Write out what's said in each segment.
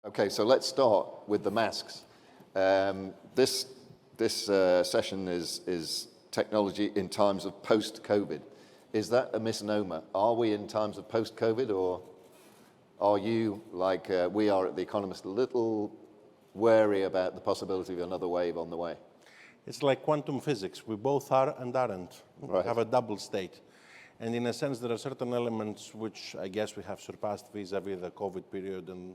Okay, so let's start with the masks. This session is technology in times of post-COVID. Is that a misnomer? Are we in times of post-COVID, or are you, like we are at The Economist, a little wary about the possibility of another wave on the way? It's like quantum physics. We both are and aren't. Right. We have a double state. And in a sense, there are certain elements which I guess we have surpassed vis-a-vis the COVID period and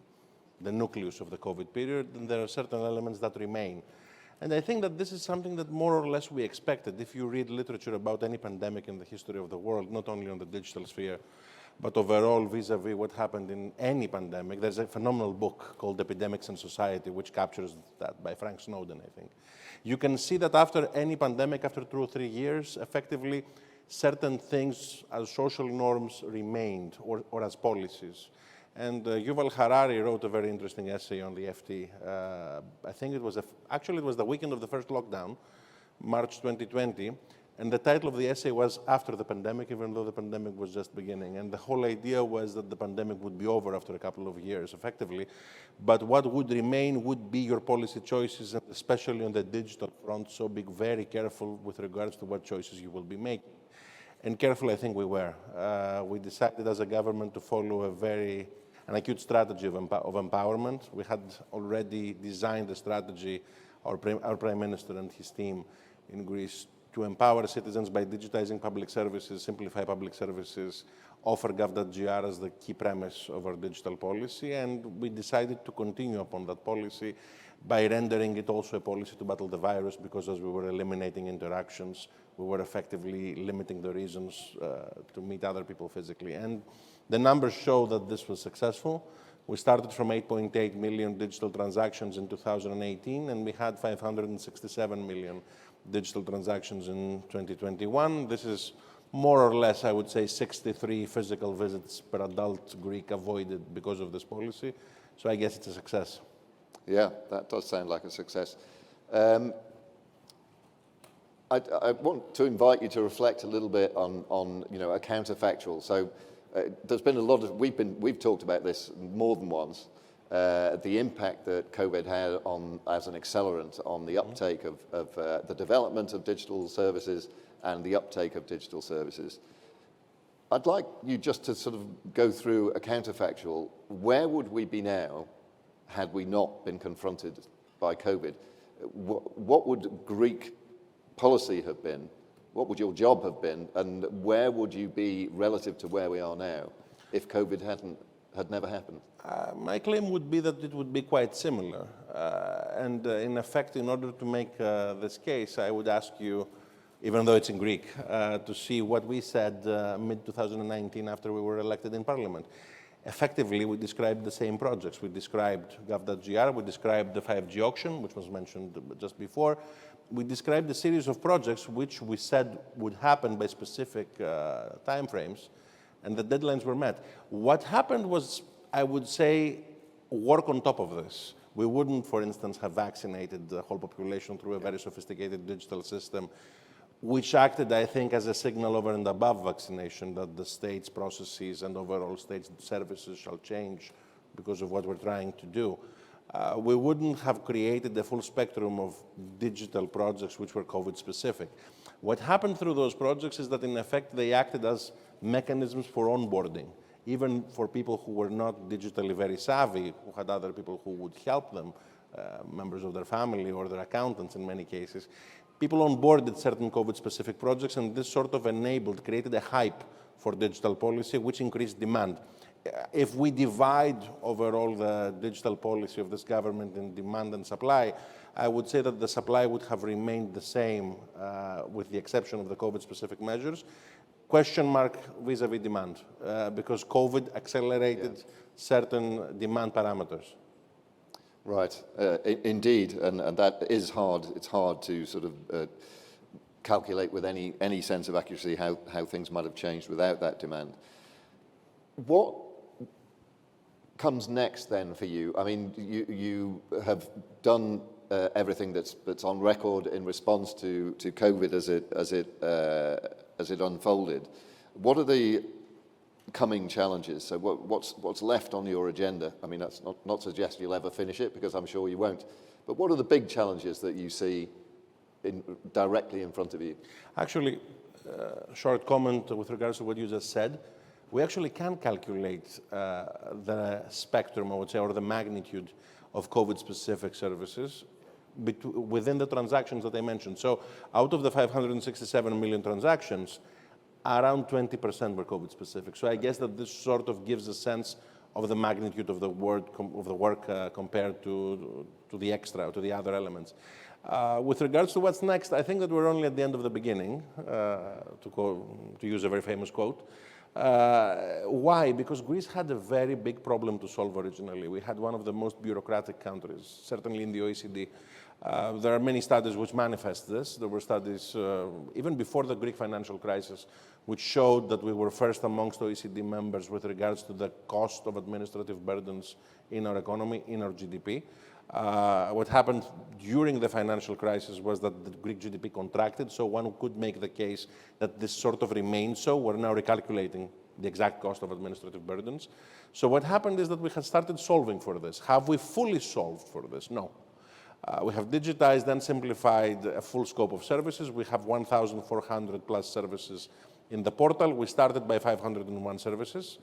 the nucleus of the COVID period, and there are certain elements that remain. And I think that this is something that more or less we expected. If you read literature about any pandemic in the history of the world, not only on the digital sphere, but overall vis-a-vis what happened in any pandemic, there's a phenomenal book called Epidemics and Society, which captures that, by Frank Snowden, I think. You can see that after any pandemic, after 2 or 3 years, effectively, certain things as social norms remained, or as policies. And Yuval Harari wrote a very interesting essay on the FT. I think it was, actually it was the weekend of the first lockdown, March 2020. And the title of the essay was After the Pandemic, even though the pandemic was just beginning. And the whole idea was that the pandemic would be over after a couple of years, effectively. But what would remain would be your policy choices, and especially on the digital front. So be very careful with regards to what choices you will be making. And careful, I think we were. We decided as a government to follow an acute strategy of empowerment. We had already designed a strategy, our Prime Minister and his team in Greece, to empower citizens by digitizing public services, simplify public services, offer gov.gr as the key premise of our digital policy, and we decided to continue upon that policy by rendering it also a policy to battle the virus, because as we were eliminating interactions, we were effectively limiting the reasons to meet other people physically. And the numbers show that this was successful. We started from 8.8 million digital transactions in 2018, and we had 567 million digital transactions in 2021. This is more or less, I would say, 63 physical visits per adult Greek avoided because of this policy. So I guess it's a success. Yeah, that does sound like a success. I want to invite you to reflect a little bit on a counterfactual. So there's been a lot of, we've talked about this more than once, the impact that COVID had as an accelerant on the uptake of the development of digital services and the uptake of digital services. I'd like you just to sort of go through a counterfactual. Where would we be now had we not been confronted by COVID? What would Greek policy have been? What would your job have been? And where would you be relative to where we are now if COVID had never happened? My claim would be that it would be quite similar. And in effect, in order to make this case, I would ask you, even though it's in Greek, to see what we said mid-2019 after we were elected in Parliament. Effectively, we described the same projects. We described gov.gr, we described the 5G auction, which was mentioned just before. We described a series of projects which we said would happen by specific timeframes, and the deadlines were met. What happened was, I would say, work on top of this. We wouldn't, for instance, have vaccinated the whole population through a very sophisticated digital system, which acted, I think, as a signal over and above vaccination that the state's processes and overall state services shall change because of what we're trying to do. We wouldn't have created the full spectrum of digital projects which were COVID-specific. What happened through those projects is that, in effect, they acted as mechanisms for onboarding, even for people who were not digitally very savvy, who had other people who would help them, members of their family or their accountants in many cases. People onboarded certain COVID-specific projects, and this sort of created a hype for digital policy, which increased demand. If we divide overall the digital policy of this government in demand and supply, I would say that the supply would have remained the same with the exception of the COVID-specific measures. Question mark vis-a-vis demand, because COVID accelerated certain demand parameters. Right, indeed, and that is hard. It's hard to sort of calculate with any sense of accuracy how things might have changed without that demand. What comes next then for you? I mean, you have done everything that's on record in response to COVID as it unfolded. What are the coming challenges? So what's left on your agenda? I mean, that's not to suggest you'll ever finish it, because I'm sure you won't. But what are the big challenges that you see directly in front of you? Actually, short comment with regards to what you just said. We actually can calculate the spectrum, I would say, or the magnitude of COVID-specific services within the transactions that I mentioned. So out of the 567 million transactions, around 20% were COVID-specific. So I guess that this sort of gives a sense of the magnitude of the work compared to the other elements. With regards to what's next, I think that we're only at the end of the beginning, to use a very famous quote. Why? Because Greece had a very big problem to solve originally. We had one of the most bureaucratic countries, certainly in the OECD. There are many studies which manifest this. There were studies even before the Greek financial crisis which showed that we were first amongst OECD members with regards to the cost of administrative burdens in our economy, in our GDP. What happened during the financial crisis was that the Greek GDP contracted, so one could make the case that this sort of remained so. We're now recalculating the exact cost of administrative burdens. So what happened is that we had started solving for this. Have we fully solved for this? No. We have digitized and simplified a full scope of services. We have 1,400 plus services in the portal. We started by 501 services.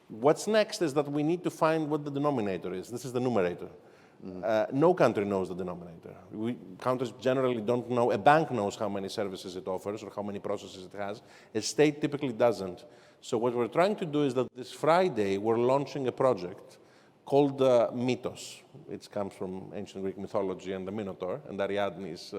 What's next is that we need to find what the denominator is. This is the numerator. No country knows the denominator. Countries generally don't know. A bank knows how many services it offers or how many processes it has. A state typically doesn't. So what we're trying to do is that this Friday we're launching a project called Mythos. It comes from ancient Greek mythology and the Minotaur and Ariadne's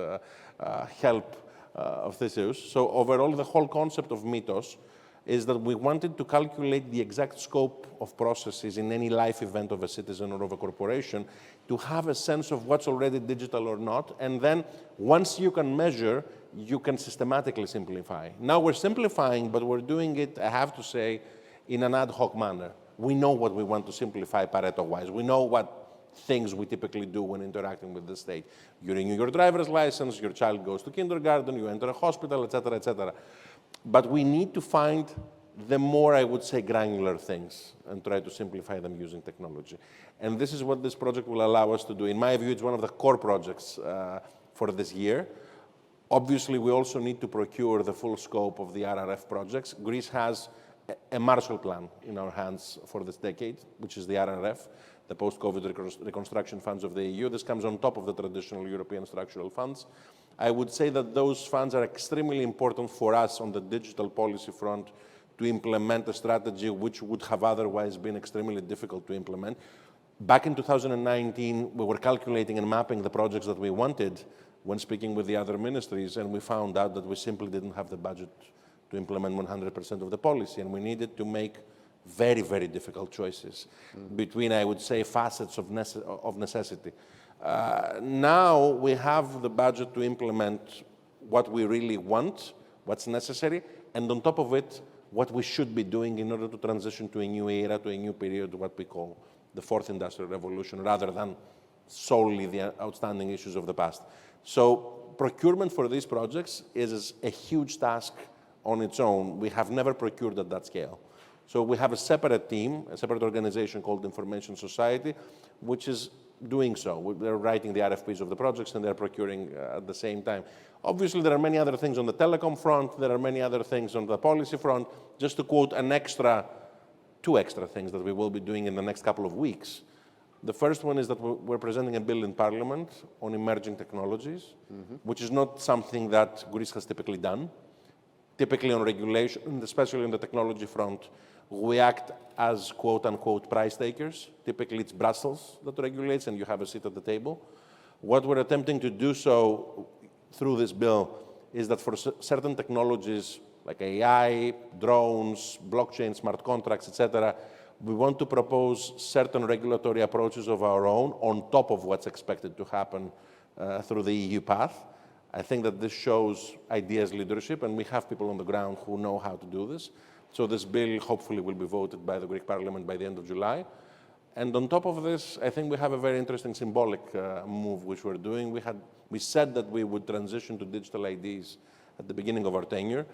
help of Theseus. So overall, the whole concept of Mythos is that we wanted to calculate the exact scope of processes in any life event of a citizen or of a corporation to have a sense of what's already digital or not. And then once you can measure, you can systematically simplify. Now we're simplifying, but we're doing it, I have to say, in an ad hoc manner. We know what we want to simplify Pareto-wise. We know what things we typically do when interacting with the state. You renew your driver's license, your child goes to kindergarten, you enter a hospital, etc., etc. But we need to find the more, I would say, granular things and try to simplify them using technology. And this is what this project will allow us to do. In my view, it's one of the core projects for this year. Obviously, we also need to procure the full scope of the RRF projects. Greece has a Marshall Plan in our hands for this decade, which is the RRF, the post-COVID reconstruction funds of the EU. This comes on top of the traditional European structural funds. I would say that those funds are extremely important for us on the digital policy front to implement a strategy which would have otherwise been extremely difficult to implement. Back in 2019, we were calculating and mapping the projects that we wanted when speaking with the other ministries, and we found out that we simply didn't have the budget to implement 100% of the policy, and we needed to make very, very difficult choices between, I would say, facets of necessity. Now we have the budget to implement what we really want, what's necessary, and on top of it, what we should be doing in order to transition to a new era, to a new period, what we call the fourth industrial revolution, rather than solely the outstanding issues of the past. So procurement for these projects is a huge task on its own. We have never procured at that scale. So we have a separate team, a separate organization called Information Society, which is doing so. They're writing the RFPs of the projects and they're procuring at the same time. Obviously, there are many other things on the telecom front. There are many other things on the policy front. Just to quote two extra things that we will be doing in the next couple of weeks. The first one is that we're presenting a bill in Parliament on emerging technologies, which is not something that Greece has typically done. Typically on regulation, especially on the technology front, we act as quote-unquote price takers. Typically it's Brussels that regulates and you have a seat at the table. What we're attempting to do so through this bill is that for certain technologies like AI, drones, blockchain, smart contracts, etc., we want to propose certain regulatory approaches of our own on top of what's expected to happen through the EU path. I think that this shows ideas leadership, and we have people on the ground who know how to do this. So this bill hopefully will be voted by the Greek Parliament by the end of July. And on top of this, I think we have a very interesting symbolic move which we're doing. We said that we would transition to digital IDs at the beginning of our tenure.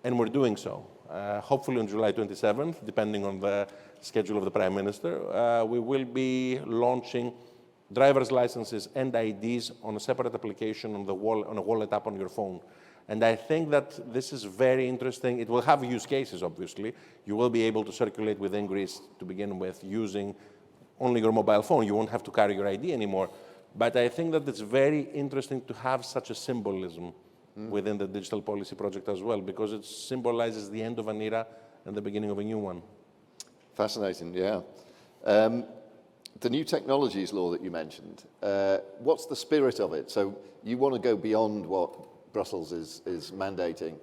and we're doing so. Hopefully on July 27th, depending on the schedule of the Prime Minister, we will be launching driver's licenses and IDs on a separate application on a wallet app on your phone. And I think that this is very interesting. It will have use cases, obviously. You will be able to circulate within Greece to begin with using only your mobile phone. You won't have to carry your ID anymore. But I think that it's very interesting to have such a symbolism within the digital policy project as well, because it symbolizes the end of an era and the beginning of a new one. Fascinating, yeah. The new technologies law that you mentioned, what's the spirit of it? So you want to go beyond what Brussels is mandating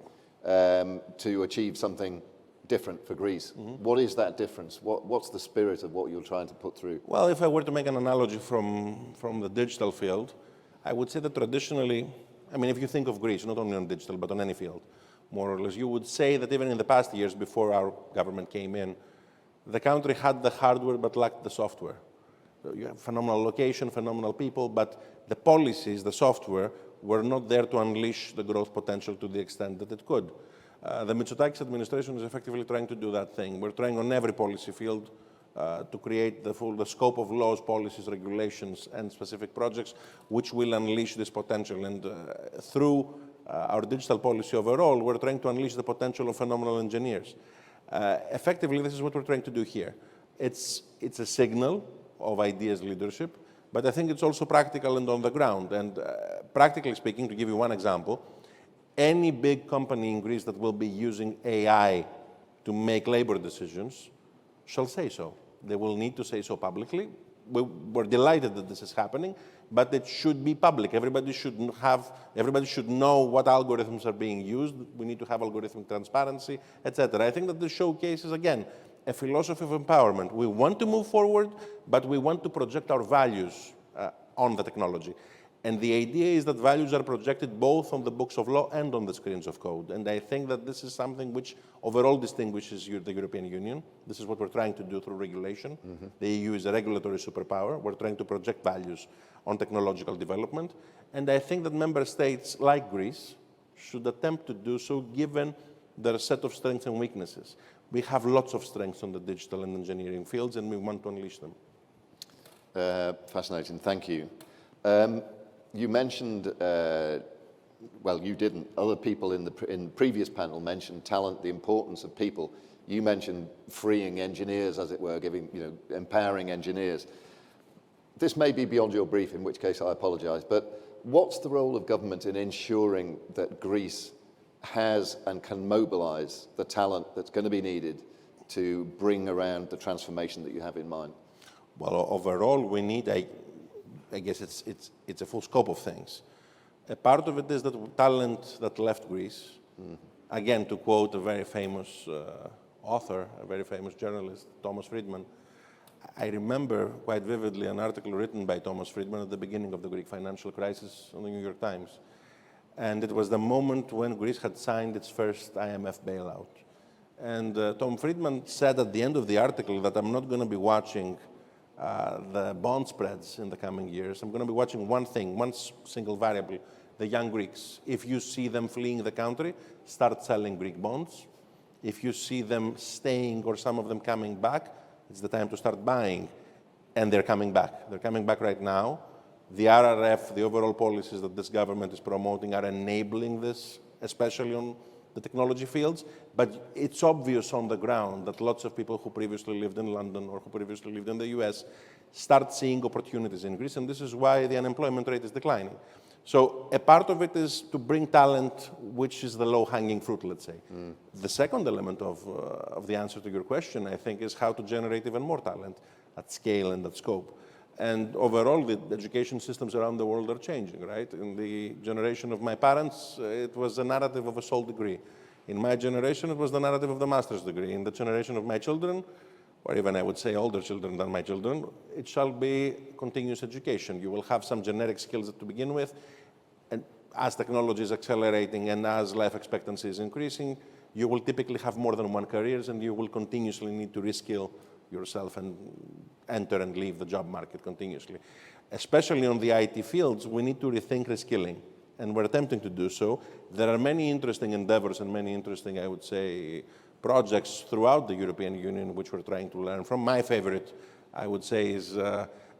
to achieve something different for Greece. What is that difference? What's the spirit of what you're trying to put through? Well, if I were to make an analogy from the digital field, I would say that traditionally, I mean, if you think of Greece, not only on digital, but on any field, more or less, you would say that even in the past years before our government came in, the country had the hardware but lacked the software. So you have phenomenal location, phenomenal people, but the policies, the software, were not there to unleash the growth potential to the extent that it could. The Mitsotakis administration is effectively trying to do that thing. We're trying on every policy field to create the scope of laws, policies, regulations, and specific projects which will unleash this potential. And through our digital policy overall, we're trying to unleash the potential of phenomenal engineers. Effectively, this is what we're trying to do here. It's a signal of ideas leadership, but I think it's also practical and on the ground. And practically speaking, to give you one example, any big company in Greece that will be using AI to make labor decisions shall say so. They will need to say so publicly. We're delighted that this is happening, but it should be public. Everybody should know what algorithms are being used. We need to have algorithmic transparency, etc. I think that this showcases, again, a philosophy of empowerment. We want to move forward, but we want to project our values on the technology. And the idea is that values are projected both on the books of law and on the screens of code. And I think that this is something which overall distinguishes the European Union. This is what we're trying to do through regulation. The EU is a regulatory superpower. We're trying to project values on technological development. And I think that member states like Greece should attempt to do so given their set of strengths and weaknesses. We have lots of strengths on the digital and engineering fields, and we want to unleash them. Fascinating, thank you. You mentioned, well, you didn't. Other people in the previous panel mentioned talent, the importance of people. You mentioned freeing engineers, as it were, empowering engineers. This may be beyond your brief, in which case I apologize, but what's the role of government in ensuring that Greece has and can mobilize the talent that's going to be needed to bring around the transformation that you have in mind? Well, overall, we need I guess it's a full scope of things. A part of it is that talent that left Greece. Again, to quote a very famous author, a very famous journalist, Thomas Friedman, I remember quite vividly an article written by Thomas Friedman at the beginning of the Greek financial crisis on the New York Times. And it was the moment when Greece had signed its first IMF bailout. And Tom Friedman said at the end of the article that I'm not going to be watching the bond spreads in the coming years. I'm going to be watching one thing, one single variable, the young Greeks. If you see them fleeing the country, start selling Greek bonds. If you see them staying or some of them coming back, it's the time to start buying. And they're coming back. They're coming back right now. The RRF, the overall policies that this government is promoting are enabling this, especially on the technology fields, but it's obvious on the ground that lots of people who previously lived in London or who previously lived in the US start seeing opportunities in Greece, and this is why the unemployment rate is declining. So a part of it is to bring talent, which is the low-hanging fruit, let's say. The second element of the answer to your question, I think, is how to generate even more talent at scale and at scope. And overall, the education systems around the world are changing, right? In the generation of my parents, it was a narrative of a sole degree. In my generation, it was the narrative of the master's degree. In the generation of my children, or even I would say older children than my children, it shall be continuous education. You will have some generic skills to begin with, and as technology is accelerating and as life expectancy is increasing, you will typically have more than one career, and you will continuously need to reskill yourself and enter and leave the job market continuously. Especially on the IT fields, we need to rethink reskilling. and we're attempting to do so. There are many interesting endeavors and many interesting, I would say, projects throughout the European Union which we're trying to learn from. My favorite, I would say, is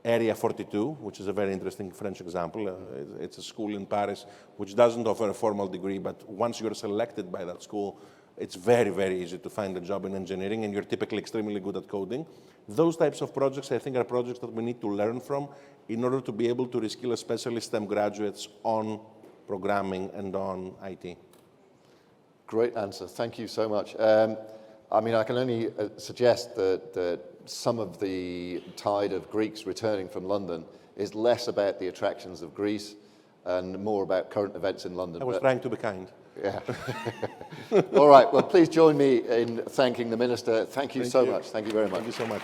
Area 42, which is a very interesting French example. It's a school in Paris which doesn't offer a formal degree, but once you're selected by that school, it's very, very easy to find a job in engineering, and you're typically extremely good at coding. Those types of projects, I think, are projects that we need to learn from in order to be able to reskill especially STEM graduates on programming and on IT. Great answer. Thank you so much. I mean, I can only suggest that some of the tide of Greeks returning from London is less about the attractions of Greece and more about current events in London. I was trying to be kind. Yeah. All right. Well, please join me in thanking the Minister. Thank you so much. Thank you very much. Thank you so much.